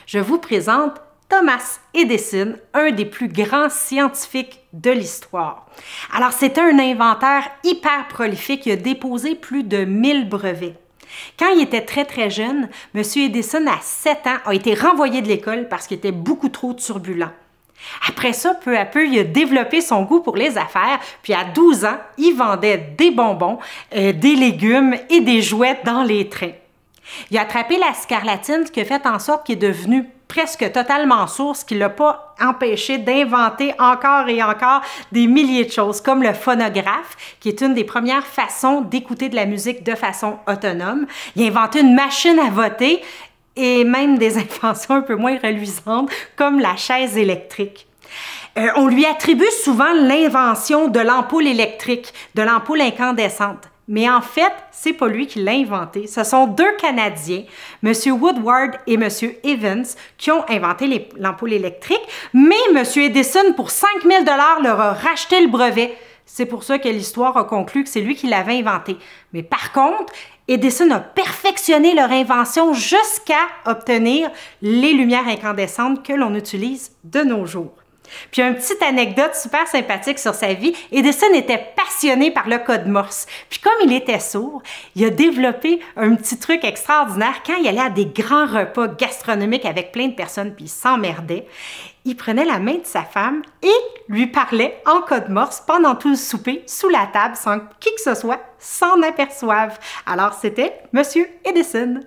je vous présente Thomas Edison, un des plus grands scientifiques de l'histoire. Alors, c'était un inventeur hyper prolifique, il a déposé plus de 1000 brevets. Quand il était très jeune, M. Edison, à 7 ans, a été renvoyé de l'école parce qu'il était beaucoup trop turbulent. Après ça, peu à peu, il a développé son goût pour les affaires, puis à 12 ans, il vendait des bonbons, des légumes et des jouets dans les trains. Il a attrapé la scarlatine, ce qui a fait en sorte qu'il est devenu presque totalement sourd, ce qui ne l'a pas empêché d'inventer encore et encore des milliers de choses, comme le phonographe, qui est une des premières façons d'écouter de la musique de façon autonome. Il a inventé une machine à voter et même des inventions un peu moins reluisantes, comme la chaise électrique. On lui attribue souvent l'invention de l'ampoule électrique, de l'ampoule incandescente. Mais en fait, c'est pas lui qui l'a inventé. Ce sont deux Canadiens, M. Woodward et M. Evans, qui ont inventé l'ampoule électrique, mais M. Edison, pour 5 000 $ leur a racheté le brevet. C'est pour ça que l'histoire a conclu que c'est lui qui l'avait inventé. Mais par contre, Edison a perfectionné leur invention jusqu'à obtenir les lumières incandescentes que l'on utilise de nos jours. Puis une petite anecdote super sympathique sur sa vie, Edison était passionné par le code Morse. Puis comme il était sourd, il a développé un petit truc extraordinaire. Quand il allait à des grands repas gastronomiques avec plein de personnes, puis il s'emmerdait, il prenait la main de sa femme et lui parlait en code Morse pendant tout le souper, sous la table, sans que qui que ce soit s'en aperçoive. Alors c'était Monsieur Edison.